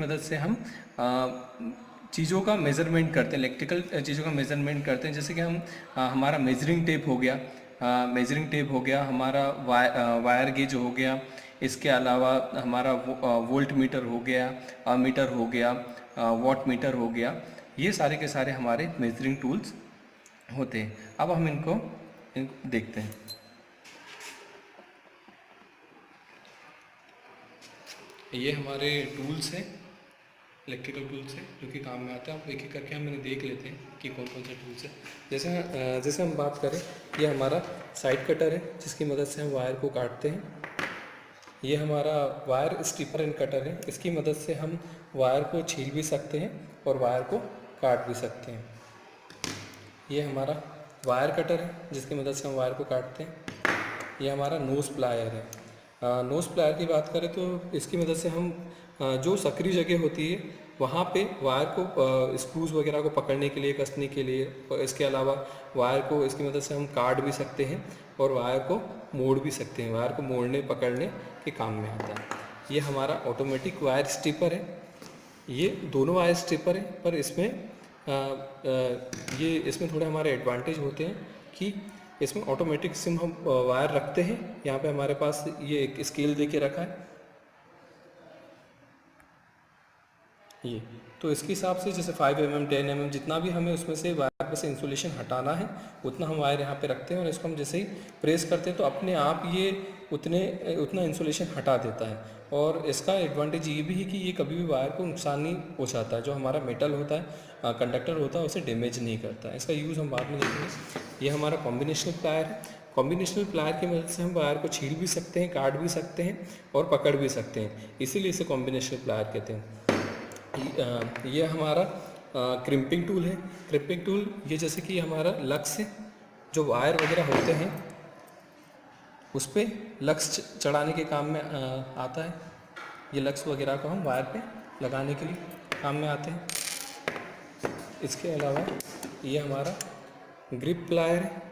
मदद से हम चीज़ों का मेज़रमेंट करते हैं, इलेक्ट्रिकल चीज़ों का मेज़रमेंट करते हैं। जैसे कि हम हमारा मेजरिंग टेप हो गया, हमारा वायर गेज हो गया, इसके अलावा हमारा वोल्ट मीटर हो गया, मीटर हो गया, वॉट मीटर हो गया। ये सारे के सारे हमारे मेजरिंग टूल्स होते हैं। अब हम इनको देखते हैं। ये हमारे टूल्स हैं, इलेक्ट्रिकल टूल्स हैं जो कि काम में आते हैं। अब एक एक करके हम इन्हें देख लेते हैं कि कौन कौन से टूल्स हैं। जैसे हम बात करें, ये हमारा साइड कटर है जिसकी मदद से हम वायर को काटते हैं। ये हमारा वायर स्ट्रिपर एंड कटर है, इसकी मदद से हम वायर को छील भी सकते हैं और वायर को काट भी सकते हैं। ये हमारा वायर कटर है जिसकी मदद से हम वायर को काटते हैं। ये हमारा नोज प्लायर है। नोज प्लायर की बात करें तो इसकी मदद से हम जो सकरी जगह होती है वहाँ पे वायर को स्क्रूज वगैरह को पकड़ने के लिए, कसने के लिए, और इसके अलावा वायर को इसकी मदद से हम काट भी सकते हैं और वायर को मोड़ भी सकते हैं। वायर को मोड़ने पकड़ने के काम में आता है। ये हमारा ऑटोमेटिक वायर स्ट्रिपर है। ये दोनों वायर स्ट्रिपर है, पर इसमें थोड़े हमारे एडवांटेज होते हैं कि इसमें ऑटोमेटिक सिम हम वायर रखते हैं। यहाँ पे हमारे पास ये एक स्केल दे के रखा है, ये तो इसके हिसाब से जैसे 5 mm 10 mm जितना भी हमें उसमें से वायर में से इंसुलेशन हटाना है उतना हम वायर यहाँ पे रखते हैं, और इसको हम जैसे ही प्रेस करते हैं तो अपने आप ये उतना इंसुलेशन हटा देता है। और इसका एडवांटेज ये भी है कि ये कभी भी वायर को नुकसान नहीं पहुँचाता है। जो हमारा मेटल होता है, कंडक्टर होता है, उसे डैमेज नहीं करता है। इसका यूज़ हम बाद में देखेंगे। ये हमारा कॉम्बिनेशनल प्लायर है। कॉम्बिनेशनल प्लायर की मदद से हम वायर को छील भी सकते हैं, काट भी सकते हैं और पकड़ भी सकते हैं, इसीलिए इसे कॉम्बिनेशनल प्लायर कहते हैं। ये हमारा क्रिम्पिंग टूल है। क्रिम्पिंग टूल ये जैसे कि हमारा लक्स है, जो वायर वगैरह होते हैं उस पर लक्स चढ़ाने के काम में आता है। ये लक्स वगैरह को हम वायर पे लगाने के लिए काम में आते हैं। इसके अलावा ये हमारा ग्रिप प्लायर है।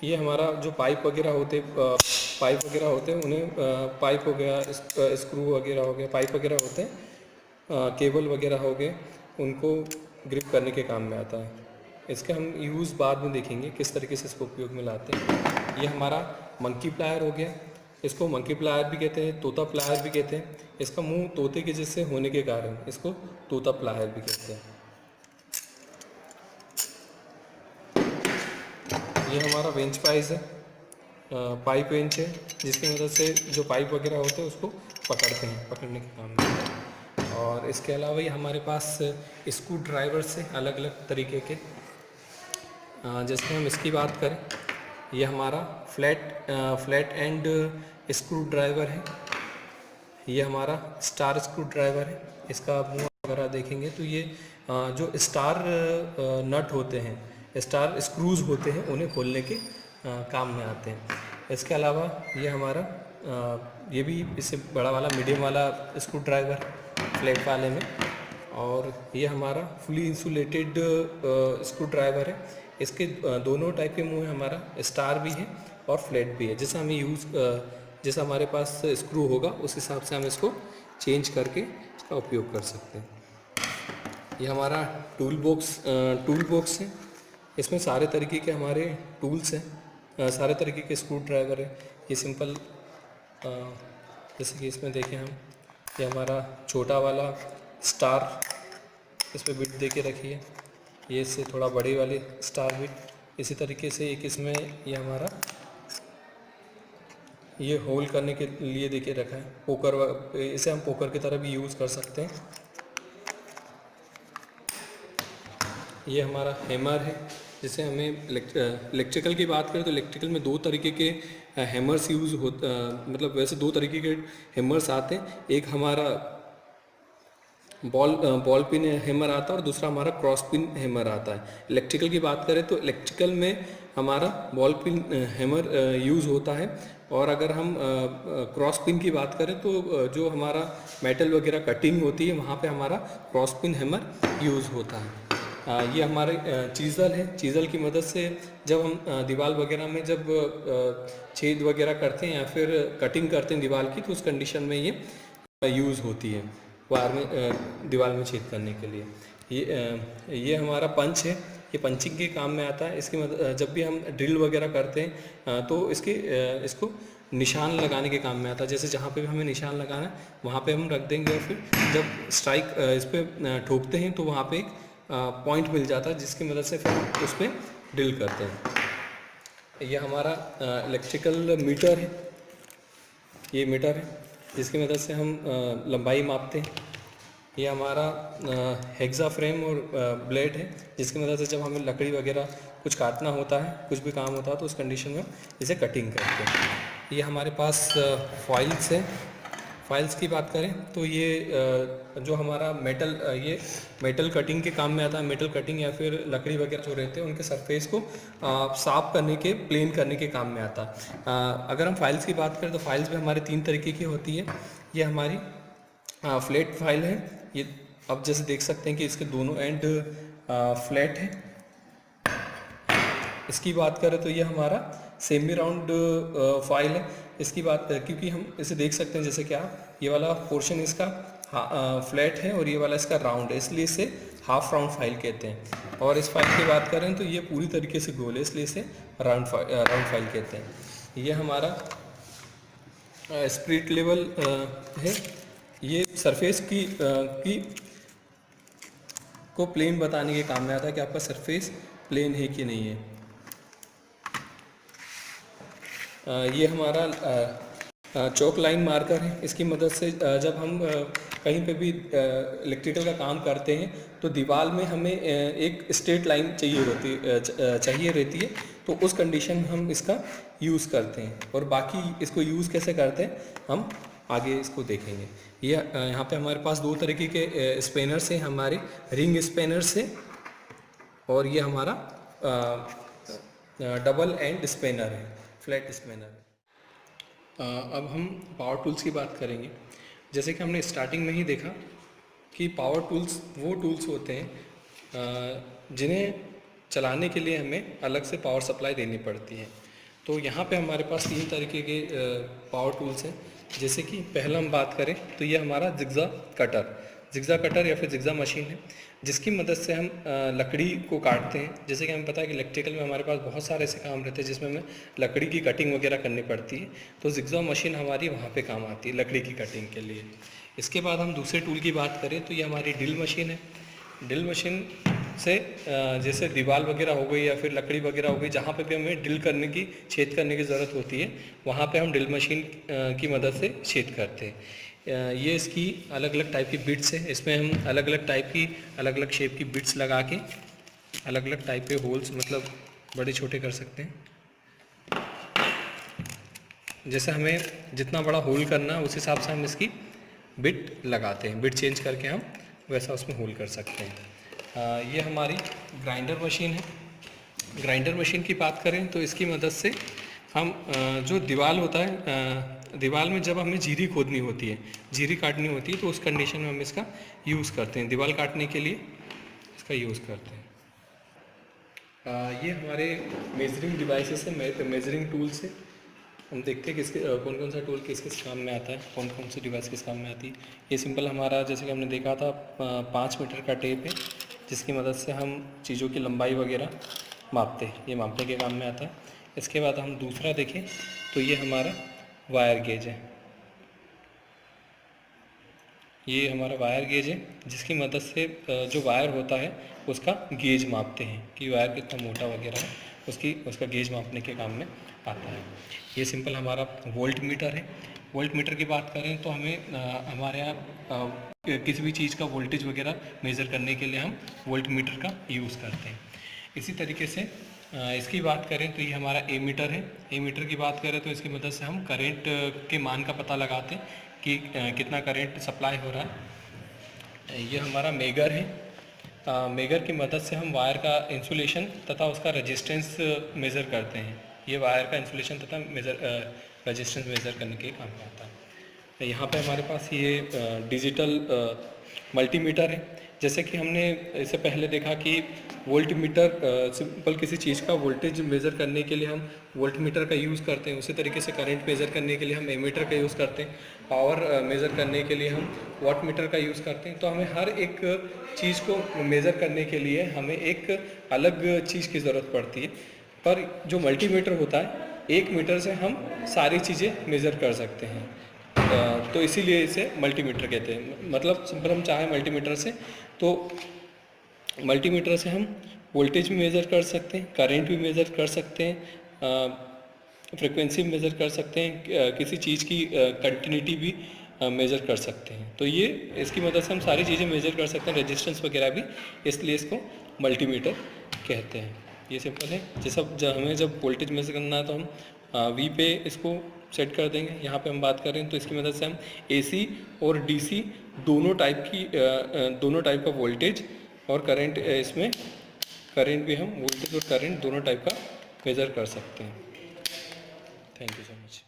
ये हमारा जो पाइप वगैरह होते हैं उन्हें पाइप हो गया, स्क्रू वगैरह हो गया, पाइप वगैरह होते हैं, केबल वगैरह हो गए, उनको ग्रिप करने के काम में आता है। इसका हम यूज़ बाद में देखेंगे किस तरीके से इसको उपयोग में लाते हैं। ये हमारा मंकी प्लायर हो गया। इसको मंकी प्लायर भी कहते हैं, तोता प्लायर भी कहते हैं। इसका मुंह तोते के जैसे होने के कारण इसको तोता प्लायर भी कहते हैं। ये हमारा वेंच पाइस है, पाइप वेंच है, जिसकी मदद से जो पाइप वगैरह होते हैं उसको पकड़ने के काम में। और इसके अलावा ये हमारे पास स्क्रू ड्राइवर्स हैं अलग अलग तरीके के। जैसे हम इसकी बात करें, ये हमारा फ्लैट एंड स्क्रू ड्राइवर है। ये हमारा स्टार स्क्रू ड्राइवर है। इसका मुँह अगर आप देखेंगे तो ये जो स्टार नट होते हैं, स्टार स्क्रूज होते हैं, उन्हें खोलने के काम में आते हैं। इसके अलावा ये हमारा ये भी इससे बड़ा वाला मीडियम वाला स्क्रू ड्राइवर फ्लैट वाले में। और ये हमारा फुली इंसुलेटेड स्क्रू ड्राइवर है। इसके दोनों टाइप के मुँह हैं, हमारा स्टार भी है और फ्लैट भी है। जैसा हमारे पास स्क्रू होगा उस हिसाब से हम इसको चेंज करके इसका उपयोग कर सकते हैं। ये हमारा टूल बॉक्स है। इसमें सारे तरीके के हमारे टूल्स हैं, सारे तरीके के स्क्रू ड्राइवर है। ये सिंपल जैसे कि इसमें देखें हम, ये हमारा छोटा वाला स्टार, इस पर बिट दे के रखी है। ये इससे थोड़ा बड़े वाले स्टार बिट। इसी तरीके से एक इसमें ये हमारा ये होल करने के लिए देके रखा है। इसे हम पोकर की तरह भी यूज़ कर सकते हैं। ये हमारा हैमर है। जैसे हमें इलेक्ट्रिकल की बात करें तो इलेक्ट्रिकल में दो तरीके के हैमर्स यूज़ होता, मतलब वैसे दो तरीके के हैमर्स आते हैं। एक हमारा बॉल पिन हैमर आता है और दूसरा हमारा क्रॉस पिन हैमर आता है। इलेक्ट्रिकल की बात करें तो इलेक्ट्रिकल में हमारा बॉल पिन हैमर यूज़ होता है, और अगर हम क्रॉस पिन की बात करें तो जो हमारा मेटल वगैरह कटिंग होती है वहाँ पे हमारा क्रॉस पिन हैमर यूज़ होता है। ये हमारे चीज़ल है। चीज़ल की मदद से जब हम दीवार वगैरह में जब छेद वगैरह करते हैं या फिर कटिंग करते हैं दीवार की, तो उस कंडीशन में ये यूज़ होती है वायर में, दीवार में छेद करने के लिए। ये हमारा पंच है, ये पंचिंग के काम में आता है। इसकी मदद जब भी हम ड्रिल वगैरह करते हैं तो इसको निशान लगाने के काम में आता है। जैसे जहाँ पे भी हमें निशान लगाना है वहाँ पे हम रख देंगे और फिर जब स्ट्राइक इस पर ठोकते हैं तो वहाँ पे एक पॉइंट मिल जाता है, जिसकी मदद से फिर उस पर ड्रिल करते हैं। ये हमारा इलेक्ट्रिकल मीटर है, ये मीटर है जिसकी मदद से हम लंबाई मापते हैं। ये हमारा हेक्सा फ्रेम और ब्लेड है, जिसकी मदद से जब हमें लकड़ी वगैरह कुछ काटना होता है, कुछ भी काम होता है, तो उस कंडीशन में इसे कटिंग करते हैं। ये हमारे पास फाइल्स है। फाइल्स की बात करें तो ये जो हमारा ये मेटल कटिंग के काम में आता है। मेटल कटिंग या फिर लकड़ी वगैरह जो रहते हैं उनके सरफेस को साफ करने के, प्लेन करने के काम में आता है। अगर हम फाइल्स की बात करें तो फाइल्स भी हमारे 3 तरीके की होती है। ये हमारी फ्लैट फाइल है। ये अब जैसे देख सकते हैं कि इसके दोनों एंड फ्लैट है। इसकी बात करें तो ये हमारा सेमी राउंड फाइल है। इसकी बात क्योंकि हम इसे देख सकते हैं, जैसे क्या ये वाला पोर्शन इसका फ्लैट है और ये वाला इसका राउंड है, इसलिए इसे हाफ राउंड फाइल कहते हैं। और इस फाइल की बात करें तो ये पूरी तरीके से गोल है, इसलिए इसे राउंड फाइल कहते हैं। ये हमारा स्पिरिट लेवल है। ये सरफेस को प्लेन बताने के काम में आता है कि आपका सरफेस प्लेन है कि नहीं है। ये हमारा चौक लाइन मार्कर है। इसकी मदद से जब हम कहीं पे भी इलेक्ट्रिकल का काम करते हैं तो दीवार में हमें एक स्ट्रेट लाइन चाहिए रहती है, तो उस कंडीशन में हम इसका यूज़ करते हैं। और बाकी इसको यूज़ कैसे करते हैं हम आगे इसको देखेंगे। ये यहाँ पे हमारे पास 2 तरीके के स्पेनर्स हैं, हमारे रिंग स्पेनर्स है और ये हमारा डबल एंड स्पेनर है, फ्लैट स्पेनर है। अब हम पावर टूल्स की बात करेंगे। जैसे कि हमने स्टार्टिंग में ही देखा कि पावर टूल्स वो टूल्स होते हैं जिन्हें चलाने के लिए हमें अलग से पावर सप्लाई देनी पड़ती है। तो यहाँ पे हमारे पास 3 तरीके के पावर टूल्स हैं। जैसे कि पहला हम बात करें तो ये हमारा जिग्ज़ा कटर या फिर जिग्ज़ा मशीन है, जिसकी मदद से हम लकड़ी को काटते हैं। जैसे कि हमें पता है कि इलेक्ट्रिकल में हमारे पास बहुत सारे ऐसे काम रहते हैं जिसमें हमें लकड़ी की कटिंग वगैरह करनी पड़ती है, तो जिग्ज़ा मशीन हमारी वहाँ पे काम आती है लकड़ी की कटिंग के लिए। इसके बाद हम दूसरे टूल की बात करें तो ये हमारी ड्रिल मशीन है। ड्रिल मशीन से जैसे दीवार वगैरह हो गई या फिर लकड़ी वगैरह हो गई, जहाँ पे भी हमें ड्रिल करने की, छेद करने की ज़रूरत होती है, वहाँ पे हम ड्रिल मशीन की मदद से छेद करते हैं। ये इसकी अलग अलग टाइप की बिट्स है। इसमें हम अलग अलग टाइप की, अलग अलग शेप की बिट्स लगा के अलग अलग टाइप के होल्स, मतलब बड़े छोटे कर सकते हैं। जैसे हमें जितना बड़ा होल करना है उस हिसाब से हम इसकी बिट लगाते हैं, बिट चेंज करके हम वैसा उसमें होल कर सकते हैं। ये हमारी ग्राइंडर मशीन है। ग्राइंडर मशीन की बात करें तो इसकी मदद से हम जो दीवार होता है, दीवार में जब हमें जीरी खोदनी होती है, जीरी काटनी होती है, तो उस कंडीशन में हम इसका यूज़ करते हैं, दीवार काटने के लिए इसका यूज़ करते हैं। ये हमारे मेजरिंग डिवाइसेस है, मेजरिंग टूल्स है। हम देखते हैं किसके कौन कौन सा टूल किस किस काम में आता है, कौन कौन सी डिवाइस किस काम में आती है। ये सिंपल हमारा, जैसे कि हमने देखा था, 5 मीटर का टेप है, जिसकी मदद से हम चीज़ों की लंबाई वगैरह मापते हैं, ये मापने के काम में आता है। इसके बाद हम दूसरा देखें तो ये हमारा वायर गेज है। ये हमारा वायर गेज है, जिसकी मदद से जो वायर होता है उसका गेज मापते हैं कि वायर कितना मोटा वगैरह है, उसका गेज मापने के काम में आता है। ये सिंपल हमारा वोल्ट मीटर है। वोल्ट मीटर की बात करें तो हमें हमारे यहाँ किसी भी चीज़ का वोल्टेज वगैरह मेज़र करने के लिए हम वोल्ट मीटर का यूज़ करते हैं। इसी तरीके से इसकी बात करें तो ये हमारा ए मीटर है। ए मीटर की बात करें तो इसकी मदद से हम करंट के मान का पता लगाते हैं कि कितना करंट सप्लाई हो रहा है। ये हमारा मेगर है। मेगर की मदद से हम वायर का इंसुलेशन तथा उसका रेजिस्टेंस मेज़र करते हैं। ये वायर का इंसुलेशन तथा रेजिस्टेंस मेज़र करने के काम में आता है। यहाँ पे हमारे पास ये डिजिटल मल्टीमीटर है। जैसे कि हमने इससे पहले देखा कि वोल्ट मीटर सिंपल किसी चीज़ का वोल्टेज मेज़र करने के लिए हम वोल्ट मीटर का यूज़ करते हैं, उसी तरीके से करंट मेज़र करने के लिए हम एमीटर का यूज़ करते हैं। पावर मेज़र करने के लिए हम वाट मीटर का यूज़ करते हैं। तो हमें हर एक चीज़ को मेज़र करने के लिए हमें एक अलग चीज़ की ज़रूरत पड़ती है, पर जो मल्टीमीटर होता है, 1 मीटर से हम सारी चीज़ें मेज़र कर सकते हैं। तो इसीलिए इसे मल्टीमीटर कहते हैं। मतलब सिंपल हम चाहें मल्टीमीटर से, तो मल्टीमीटर से हम वोल्टेज भी मेज़र कर सकते हैं, करंट भी मेज़र कर सकते हैं, फ्रिक्वेंसी भी मेज़र कर सकते हैं, किसी चीज़ की कंटिन्यूटी भी मेज़र कर सकते हैं। तो ये इसकी मदद से हम सारी चीज़ें मेज़र कर सकते हैं, रेजिस्टेंस वगैरह भी, इसलिए इसको मल्टीमीटर कहते हैं। ये सिंपल है। जैसे हमें जब वोल्टेज मेज़र करना है तो हम वी पे इसको सेट कर देंगे। यहाँ पे हम बात कर रहे हैं तो इसकी मदद से हम AC और DC दोनों टाइप का वोल्टेज और करंट, इसमें करंट भी हम वोल्टेज और करंट दोनों टाइप का मेज़र कर सकते हैं। Thank you so much.